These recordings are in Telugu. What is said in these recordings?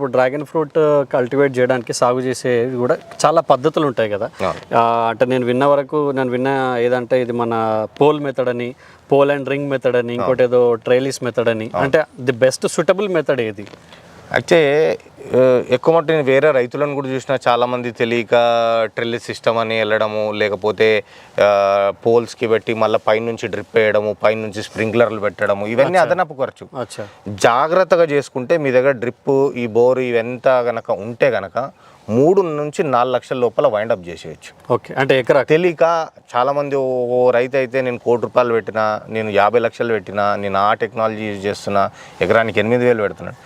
ఇప్పుడు డ్రాగన్ ఫ్రూట్ కల్టివేట్ చేయడానికి సాగు చేసేవి కూడా చాలా పద్ధతులు ఉంటాయి కదా. అంటే నేను విన్న ఏదంటే ఇది మన పోల్ మెథడ్ అని, పోల్ అండ్ రింగ్ మెథడ్ అని, ఇంకోటి ఏదో ట్రైలిస్ మెథడ్ అని, అంటే ది బెస్ట్ సూటబుల్ మెథడ్ ఏది? అయితే ఎక్కువ మట్టి నేను వేరే రైతులను కూడా చూసిన, చాలామంది తెలియక ట్రిల్లిస్ సిస్టమ్ అని వెళ్ళడము, లేకపోతే పోల్స్కి పెట్టి మళ్ళీ పైనుంచి డ్రిప్ వేయడము, పైనుంచి స్ప్రింక్లర్లు పెట్టడము, ఇవన్నీ అదనపు ఖర్చు. జాగ్రత్తగా చేసుకుంటే మీ దగ్గర డ్రిప్, ఈ బోర్ ఇవంతా గనక ఉంటే గనక 3 నుంచి 4 లక్షల లోపల వైండప్ చేసేయచ్చు. ఓకే, అంటే ఎకరా తెలియక చాలామంది ఓ రైతు అయితే నేను ₹1 కోటి పెట్టినా, నేను 50 లక్షలు పెట్టినా, నేను ఆ టెక్నాలజీ యూజ్ చేస్తున్నా, ఎకరానికి 8,000 పెడుతున్నాను.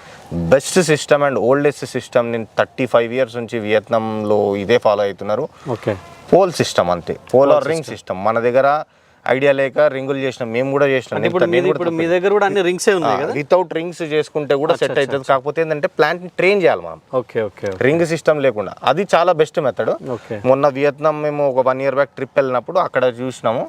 Best system and oldest system, నేను 35 ఇయర్స్ నుంచి వియత్నాంలో ఇదే ఫాలో అవుతున్నారు. ఓకే, పోల్ సిస్టమ్ అంతే, పోల్ ఆర్ రింగ్ సిస్టమ్. మన దగ్గర ఐడియా లేక రింగులు చేసినాం, మేము కూడా చేసినాం. ఇప్పుడు మీ దగ్గర కూడా అన్ని రింగ్సే ఉన్నాయి కదా? వితౌట్ రింగ్స్ చేసుకుంటే కూడా సెట్ అవుతుంది. కాకపోతే ఏంటంటే ప్లాంట్ ట్రైన్ చేయాలి మనం. ఓకే ఓకే, రింగ్ సిస్టమ్ లేకుండా అది చాలా బెస్ట్ మెథడ్. మొన్న వియత్నాం మేము ఒక 1 year బ్యాక్ ట్రిప్ వెళ్ళినప్పుడు అక్కడ చూసినాము,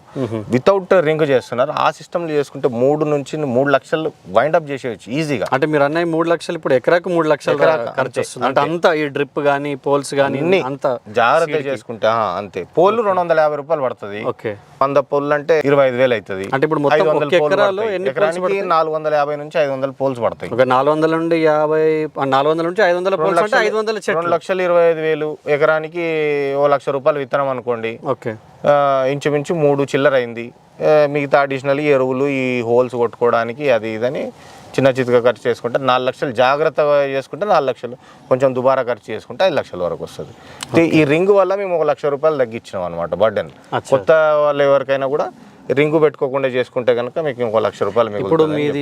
వితౌట్ రింగ్ చేస్తున్నారు. ఆ సిస్టమ్లో చేసుకుంటే 3 నుంచి 3 లక్షలు వైండప్ చేసేయచ్చు ఈజీగా. అంటే మీరు అన్నయ్య 3 లక్షలు, ఇప్పుడు ఎకరాకు 3 లక్షలు ఖర్చు వస్తుంది. అంటే అంతా ఈ డ్రిప్ కానీ పోల్స్ కానీ అంతా జాగ్రత్త చేసుకుంటే అంతే. పోల్ ₹250 పడుతుంది. ఓకే, 100 పోల్ అంటే 25,000 అవుతుంది. అంటే ఇప్పుడు మొత్తం ఎకరాలు ఎకరానికి 450 నుంచి 500 పోల్స్ పడతాయి. 400 నుండి 500 పోల్స్ అంటే 500 చెట్లు, 2,25,000. ఎకరానికి ₹1,00,000 విత్తనం అనుకోండి. ఓకే, ఇంచుమించు 3 చిల్లర అయింది. మిగతా అడిషనల్ ఎరువులు, ఈ హోల్స్ కొట్టుకోవడానికి అది ఇదని చిన్న చితగా ఖర్చు చేసుకుంటే 4 లక్షలు, జాగ్రత్తగా చేసుకుంటే 4 లక్షలు, కొంచెం దుబారా ఖర్చు చేసుకుంటే 5 లక్షల వరకు వస్తుంది. ఈ రింగ్ వల్ల మేము ₹1,00,000 తగ్గించినాం అనమాట బర్డెన్. కొత్త వాళ్ళు ఎవరికైనా కూడా రింగు పెట్టుకోకుండా చేసుకుంటే కనుక మీకు ₹1,00,000 ఇప్పుడు మీది